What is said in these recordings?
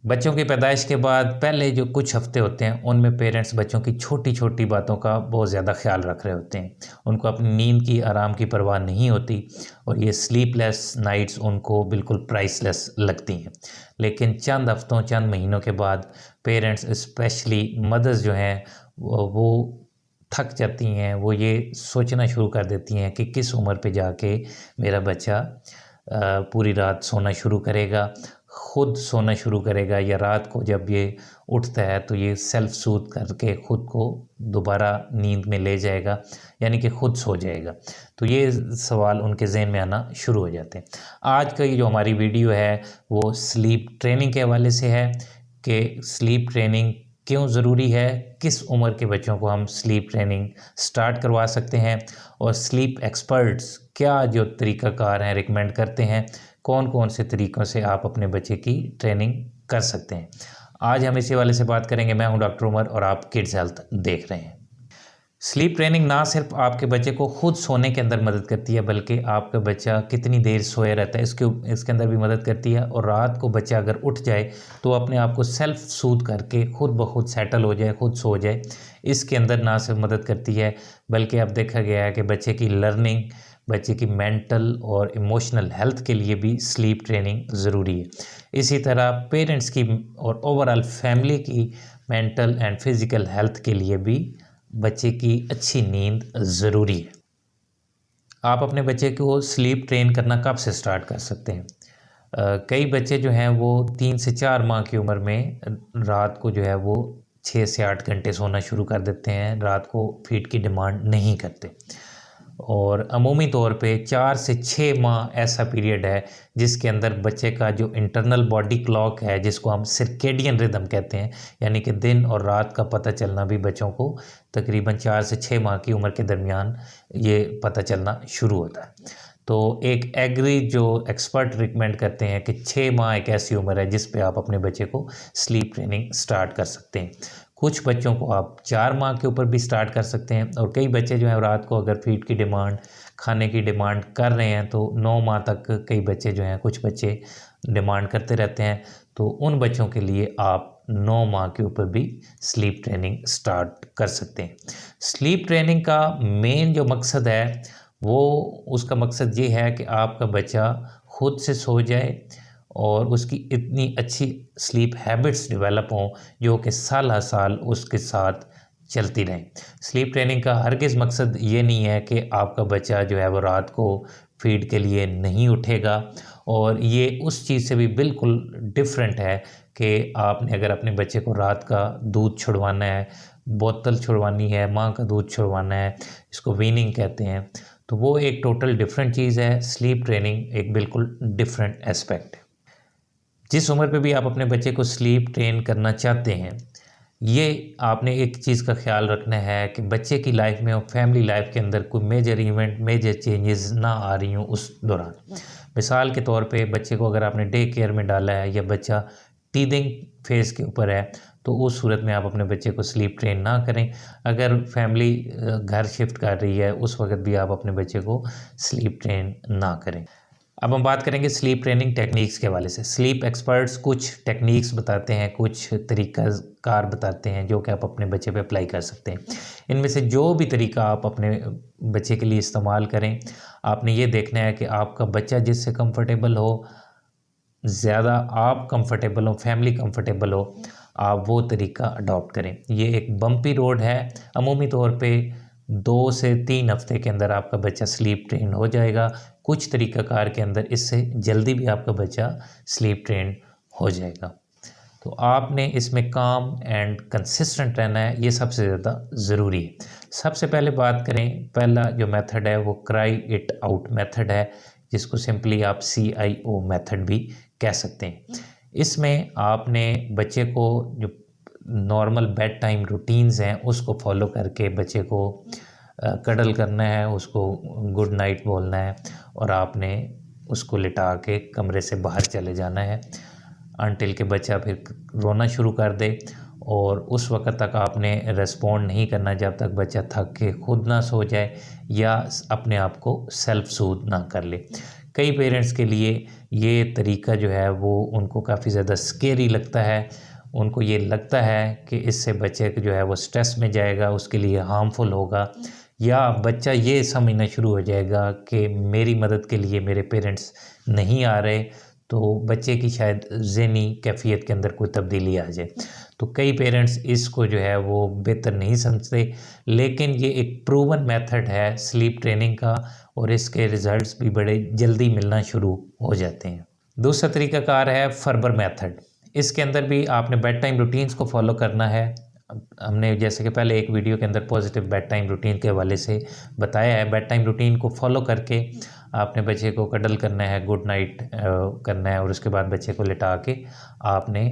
बच्चों की पैदाइश के बाद पहले जो कुछ हफ्ते होते हैं उनमें पेरेंट्स बच्चों की छोटी छोटी बातों का बहुत ज़्यादा ख्याल रख रहे होते हैं। उनको अपनी नींद की आराम की परवाह नहीं होती और ये स्लीपलेस नाइट्स उनको बिल्कुल प्राइसलेस लगती हैं। लेकिन चंद हफ्तों चंद महीनों के बाद पेरेंट्स स्पेशली मदर्स जो हैं वो थक जाती हैं। वो ये सोचना शुरू कर देती हैं कि किस उम्र पे जाके मेरा बच्चा पूरी रात सोना शुरू करेगा, खुद सोना शुरू करेगा, या रात को जब ये उठता है तो ये सेल्फ सूद करके ख़ुद को दोबारा नींद में ले जाएगा, यानी कि ख़ुद सो जाएगा। तो ये सवाल उनके ज़हन में आना शुरू हो जाते हैं। आज का ये जो हमारी वीडियो है वो स्लीप ट्रेनिंग के हवाले से है कि स्लीप ट्रेनिंग क्यों ज़रूरी है, किस उम्र के बच्चों को हम स्लीप ट्रेनिंग स्टार्ट करवा सकते हैं, और स्लीप एक्सपर्ट्स क्या जो तरीक़ाकार हैं रिकमेंड करते हैं, कौन कौन से तरीक़ों से आप अपने बच्चे की ट्रेनिंग कर सकते हैं। आज हम इसी वाले से बात करेंगे। मैं हूं डॉक्टर उमर और आप किड्स हेल्थ देख रहे हैं। स्लीप ट्रेनिंग ना सिर्फ आपके बच्चे को खुद सोने के अंदर मदद करती है, बल्कि आपका बच्चा कितनी देर सोया रहता है इसके अंदर भी मदद करती है। और रात को बच्चा अगर उठ जाए तो अपने आप को सेल्फ सूद करके खुद ब खुद सेटल हो जाए, खुद सो जाए, इसके अंदर ना सिर्फ मदद करती है बल्कि अब देखा गया है कि बच्चे की लर्निंग, बच्चे की मेंटल और इमोशनल हेल्थ के लिए भी स्लीप ट्रेनिंग ज़रूरी है। इसी तरह पेरेंट्स की और ओवरऑल फैमिली की मेंटल एंड फिज़िकल हेल्थ के लिए भी बच्चे की अच्छी नींद ज़रूरी है। आप अपने बच्चे को स्लीप ट्रेन करना कब से स्टार्ट कर सकते हैं? कई बच्चे जो हैं वो 3 से 4 माह की उम्र में रात को जो है वो 6 से 8 घंटे सोना शुरू कर देते हैं, रात को फीड की डिमांड नहीं करते। और अमूमी तौर पे 4 से 6 माह ऐसा पीरियड है जिसके अंदर बच्चे का जो इंटरनल बॉडी क्लॉक है, जिसको हम सर्केडियन रिदम कहते हैं, यानी कि दिन और रात का पता चलना भी बच्चों को तकरीबन 4 से 6 माह की उम्र के दरमियान ये पता चलना शुरू होता है। तो एक एग्री जो एक्सपर्ट रिकमेंड करते हैं कि 6 माह एक ऐसी उम्र है जिस पे आप अपने बच्चे को स्लीप ट्रेनिंग स्टार्ट कर सकते हैं। कुछ बच्चों को आप 4 माह के ऊपर भी स्टार्ट कर सकते हैं, और कई बच्चे जो हैं रात को अगर फीड की डिमांड, खाने की डिमांड कर रहे हैं तो 9 माह तक कई बच्चे जो हैं, कुछ बच्चे डिमांड करते रहते हैं। तो उन बच्चों के लिए आप 9 माह के ऊपर भी स्लीप ट्रेनिंग स्टार्ट कर सकते हैं। स्लीप ट्रेनिंग का मेन जो मकसद है वो, उसका मकसद ये है कि आपका बच्चा खुद से सो जाए और उसकी इतनी अच्छी स्लीप हैबिट्स डेवलप हों जो कि साल हर साल उसके साथ चलती रहें। स्लीप ट्रेनिंग का हरगिज़ मकसद ये नहीं है कि आपका बच्चा जो है वो रात को फीड के लिए नहीं उठेगा, और ये उस चीज़ से भी बिल्कुल डिफरेंट है कि आपने अगर अपने बच्चे को रात का दूध छुड़वाना है, बोतल छुड़वानी है, माँ का दूध छुड़वाना है, इसको वीनिंग कहते हैं, तो वो एक टोटल डिफरेंट चीज़ है। स्लीप ट्रेनिंग एक बिल्कुल डिफरेंट एस्पेक्ट है। जिस उम्र पे भी आप अपने बच्चे को स्लीप ट्रेन करना चाहते हैं, ये आपने एक चीज़ का ख्याल रखना है कि बच्चे की लाइफ में और फैमिली लाइफ के अंदर कोई मेजर इवेंट, मेजर चेंजेस ना आ रही हूँ उस दौरान। मिसाल के तौर पे बच्चे को अगर आपने डे केयर में डाला है या बच्चा टीदिंग फेज़ के ऊपर है, तो उस सूरत में आप अपने बच्चे को स्लीप ट्रेन ना करें। अगर फैमिली घर शिफ्ट कर रही है उस वक्त भी आप अपने बच्चे को स्लीप ट्रेन ना करें। अब हम बात करेंगे स्लीप ट्रेनिंग टेक्निक्स के हवाले से। स्लीप एक्सपर्ट्स कुछ टेक्निक्स बताते हैं, कुछ तरीक़ाकार बताते हैं जो कि आप अपने बच्चे पे अप्लाई कर सकते हैं। इनमें से जो भी तरीका आप अपने बच्चे के लिए इस्तेमाल करें, आपने ये देखना है कि आपका बच्चा जिससे कंफर्टेबल हो, ज़्यादा आप कंफर्टेबल हो, फैमिली कंफर्टेबल हो, आप वो तरीका अडॉप्ट करें। ये एक बम्पी रोड है। अमूमी तौर पे 2 से 3 हफ्ते के अंदर आपका बच्चा स्लीप ट्रेन हो जाएगा। कुछ तरीक़ाकार के अंदर इससे जल्दी भी आपका बच्चा स्लीप ट्रेन हो जाएगा। तो आपने इसमें काम एंड कंसिस्टेंट रहना है, ये सबसे ज़्यादा ज़रूरी है। सबसे पहले बात करें, पहला जो मेथड है वो क्राई इट आउट मेथड है, जिसको सिंपली आप CIO मेथड भी कह सकते हैं। इसमें आपने बच्चे को जो नॉर्मल बेड टाइम रूटीन्स हैं उसको फॉलो करके बच्चे को कडल करना है, उसको गुड नाइट बोलना है, और आपने उसको लिटा के कमरे से बाहर चले जाना है अनटिल के बच्चा फिर रोना शुरू कर दे। और उस वक्त तक आपने रिस्पॉन्ड नहीं करना जब तक बच्चा थक के खुद ना सो जाए या अपने आप को सेल्फ सूद ना कर ले। कई पेरेंट्स के लिए ये तरीका जो है वो उनको काफ़ी ज़्यादा स्केरी लगता है। उनको ये लगता है कि इससे बच्चे जो है वो स्ट्रेस में जाएगा, उसके लिए हार्मफुल होगा, या बच्चा ये समझना शुरू हो जाएगा कि मेरी मदद के लिए मेरे पेरेंट्स नहीं आ रहे, तो बच्चे की शायद ज़हनी कैफियत के अंदर कोई तब्दीली आ जाए। तो कई पेरेंट्स इसको जो है वो बेहतर नहीं समझते, लेकिन ये एक प्रूवन मेथड है स्लीप ट्रेनिंग का, और इसके रिज़ल्ट्स भी बड़े जल्दी मिलना शुरू हो जाते हैं। दूसरा तरीक़ाकार है फर्बर मेथड। इसके अंदर भी आपने बेड टाइम रूटीन्स को फॉलो करना है। हमने जैसे कि पहले एक वीडियो के अंदर पॉजिटिव बेड टाइम रूटीन के हवाले से बताया है। बेड टाइम रूटीन को फॉलो करके आपने बच्चे को कडल करना है, गुड नाइट करना है, और उसके बाद बच्चे को लिटा के आपने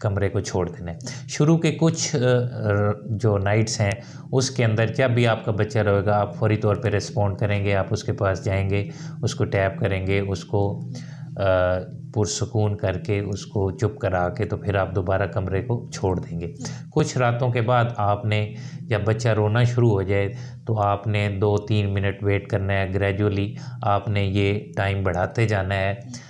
कमरे को छोड़ देना है। शुरू के कुछ जो नाइट्स हैं उसके अंदर जब भी आपका बच्चा रहेगा, आप फौरी तौर पे रिस्पॉन्ड करेंगे, आप उसके पास जाएंगे, उसको टैप करेंगे, उसको पुरसुकून करके उसको चुप करा के तो फिर आप दोबारा कमरे को छोड़ देंगे। कुछ रातों के बाद आपने, जब बच्चा रोना शुरू हो जाए, तो आपने 2-3 मिनट वेट करना है। ग्रेजुअली आपने ये टाइम बढ़ाते जाना है।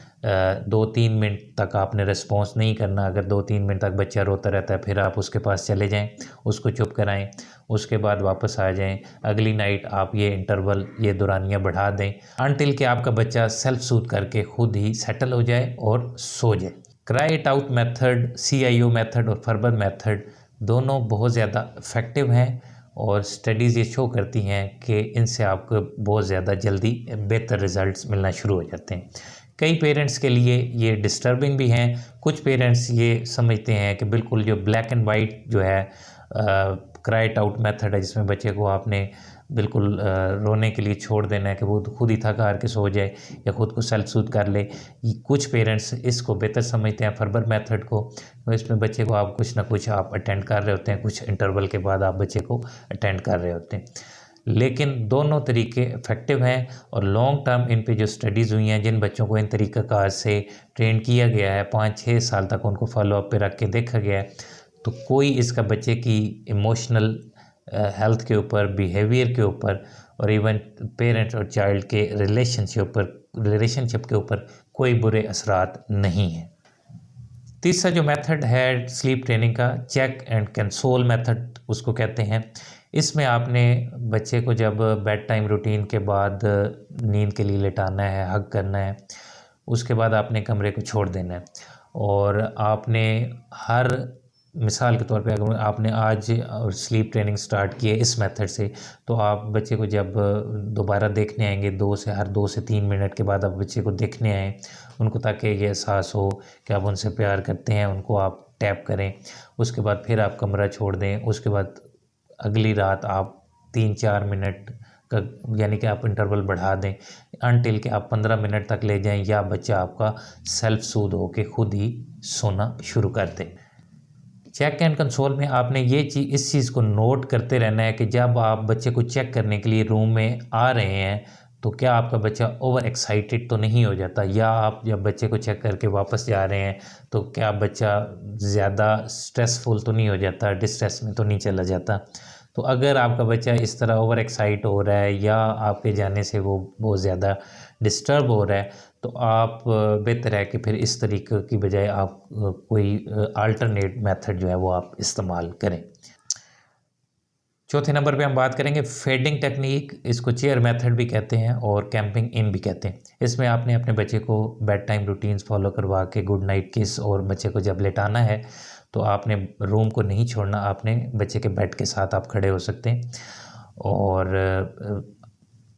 2-3 मिनट तक आपने रिस्पॉन्स नहीं करना। अगर 2-3 मिनट तक बच्चा रोता रहता है, फिर आप उसके पास चले जाएं, उसको चुप कराएं, उसके बाद वापस आ जाएं। अगली नाइट आप ये इंटरवल, ये दौरानियाँ बढ़ा दें अनटिल कि आपका बच्चा सेल्फ सूद करके खुद ही सेटल हो जाए और सो जाए। Cry it out method, CIO method और फर्बर मेथड दोनों बहुत ज़्यादा इफ़ेक्टिव हैं, और स्टडीज़ ये शो करती हैं कि इनसे आपको बहुत ज़्यादा जल्दी बेहतर रिज़ल्ट्स मिलना शुरू हो जाते हैं। कई पेरेंट्स के लिए ये डिस्टर्बिंग भी हैं। कुछ पेरेंट्स ये समझते हैं कि बिल्कुल जो ब्लैक एंड वाइट जो है क्राई इट आउट मेथड है, जिसमें बच्चे को आपने बिल्कुल रोने के लिए छोड़ देना है कि वो खुद ही थक हार के सो जाए या खुद को सेल्फ सूद कर ले। कुछ पेरेंट्स इसको बेहतर समझते हैं फर्बर मेथड को। तो इसमें बच्चे को आप कुछ ना कुछ आप अटेंड कर रहे होते हैं, कुछ इंटरवल के बाद आप बच्चे को अटेंड कर रहे होते हैं। लेकिन दोनों तरीके इफ़ेक्टिव हैं, और लॉन्ग टर्म इन पे जो स्टडीज़ हुई हैं, जिन बच्चों को इन तरीक़ाकार से ट्रेन किया गया है, 5-6 साल तक उनको फॉलोअप पे रख के देखा गया है, तो कोई इसका बच्चे की इमोशनल हेल्थ के ऊपर, बिहेवियर के ऊपर, और इवन पेरेंट और चाइल्ड के रिलेशनशिप के ऊपर कोई बुरे असरात नहीं हैं। तीसरा जो मेथड है स्लीप ट्रेनिंग का, चेक एंड कंसोल मेथड उसको कहते हैं। इसमें आपने बच्चे को जब बेड टाइम रूटीन के बाद नींद के लिए लेटाना है, हग करना है, उसके बाद आपने कमरे को छोड़ देना है, और आपने हर मिसाल के तौर पे अगर आपने आज स्लीप ट्रेनिंग स्टार्ट की है इस मेथड से, तो आप बच्चे को जब दोबारा देखने आएंगे, हर 2 से 3 मिनट के बाद आप बच्चे को देखने आएँ, उनको ताकि ये एहसास हो कि आप उनसे प्यार करते हैं, उनको आप टैप करें। उसके बाद फिर आप कमरा छोड़ दें। उसके बाद अगली रात आप 3-4 मिनट का, यानी कि आप इंटरवल बढ़ा दें अनटिल कि आप 15 मिनट तक ले जाएं, या बच्चा आपका सेल्फ सूद हो के खुद ही सोना शुरू कर दे। चेक एंड कंसोल में आपने इस चीज़ को नोट करते रहना है कि जब आप बच्चे को चेक करने के लिए रूम में आ रहे हैं, तो क्या आपका बच्चा ओवर एक्साइटेड तो नहीं हो जाता, या आप जब बच्चे को चेक करके वापस जा रहे हैं तो क्या बच्चा ज़्यादा स्ट्रेसफुल तो नहीं हो जाता, डिस्ट्रेस में तो नहीं चला जाता। तो अगर आपका बच्चा इस तरह ओवर एक्साइट हो रहा है, या आपके जाने से वो बहुत ज़्यादा डिस्टर्ब हो रहा है, तो आप बेहतर है कि फिर इस तरीके की बजाय आप कोई अल्टरनेट मेथड जो है वो आप इस्तेमाल करें। चौथे नंबर पे हम बात करेंगे फेडिंग टेक्निक। इसको चेयर मेथड भी कहते हैं और कैंपिंग इन भी कहते हैं। इसमें आपने अपने बच्चे को बेड टाइम रूटीन्स फॉलो करवा के गुड नाइट किस, और बच्चे को जब लेटाना है तो आपने रूम को नहीं छोड़ना, आपने बच्चे के बेड के साथ आप खड़े हो सकते हैं। और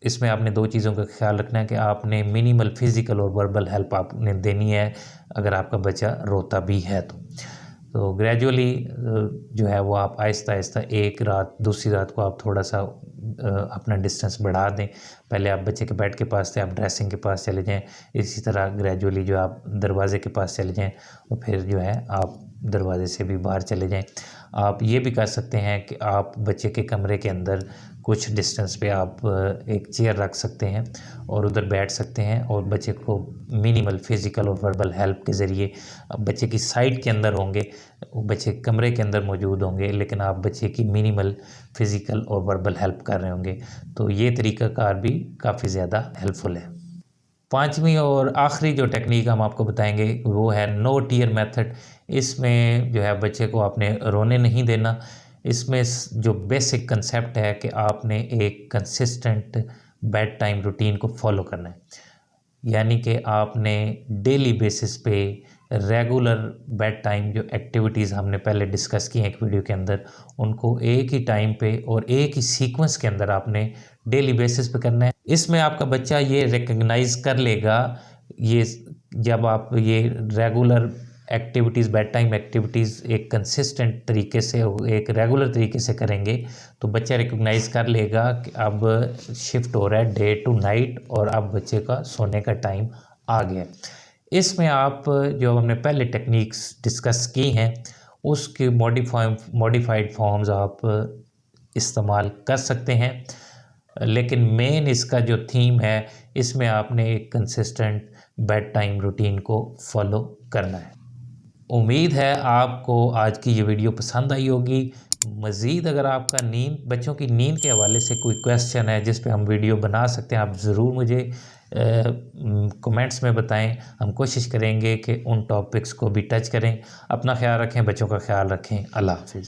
इसमें आपने 2 चीज़ों का ख्याल रखना है कि आपने मिनिमल फिज़िकल और वर्बल हेल्प आपने देनी है अगर आपका बच्चा रोता भी है तो ग्रेजुअली जो है वो आप आहिस्ता आहिस्ता एक रात दूसरी रात को आप थोड़ा सा अपना डिस्टेंस बढ़ा दें। पहले आप बच्चे के बेड के पास थे, आप ड्रेसिंग के पास चले जाएं, इसी तरह ग्रेजुअली जो आप दरवाज़े के पास चले जाएं, और फिर जो है आप दरवाज़े से भी बाहर चले जाएं। आप ये भी कर सकते हैं कि आप बच्चे के कमरे के अंदर कुछ डिस्टेंस पे आप एक चेयर रख सकते हैं और उधर बैठ सकते हैं, और बच्चे को मिनिमल फिज़िकल और वर्बल हेल्प के ज़रिए बच्चे की साइड के अंदर होंगे, बच्चे कमरे के अंदर मौजूद होंगे, लेकिन आप बच्चे की मिनिमल फिज़िकल और वर्बल हेल्प कर रहे होंगे। तो ये तरीक़ाकार भी काफ़ी ज़्यादा हेल्पफुल है। 5वीं और आखिरी जो टेक्निक हम आपको बताएंगे वो है नो टीयर मेथड। इसमें जो है बच्चे को आपने रोने नहीं देना। इसमें जो बेसिक कंसेप्ट है कि आपने एक कंसिस्टेंट बेड टाइम रूटीन को फॉलो करना है, यानी कि आपने डेली बेसिस पे रेगुलर बेड टाइम जो एक्टिविटीज़ हमने पहले डिस्कस की हैं एक वीडियो के अंदर, उनको एक ही टाइम पे और एक ही सीक्वेंस के अंदर आपने डेली बेसिस पे करना है। इसमें आपका बच्चा ये रिकग्नाइज कर लेगा, ये जब आप ये regular activities bed time activities एक कंसिस्टेंट तरीके से एक रेगुलर तरीके से करेंगे तो बच्चा रिकग्नाइज कर लेगा कि अब शिफ्ट हो रहा है डे टू नाइट और अब बच्चे का सोने का टाइम आ गया। इसमें आप जो हमने पहले टेक्निक्स डिस्कस की हैं उसके मॉडिफाइड फॉर्म्स आप इस्तेमाल कर सकते हैं, लेकिन मेन इसका जो थीम है इसमें आपने एक कंसिस्टेंट बेड टाइम रूटीन को फॉलो करना है। उम्मीद है आपको आज की ये वीडियो पसंद आई होगी। मज़ीद अगर आपका बच्चों की नींद के हवाले से कोई क्वेश्चन है जिस पे हम वीडियो बना सकते हैं, आप ज़रूर मुझे कमेंट्स में बताएं। हम कोशिश करेंगे कि उन टॉपिक्स को भी टच करें। अपना ख्याल रखें, बच्चों का ख्याल रखें। अल्लाह हाफ़िज़।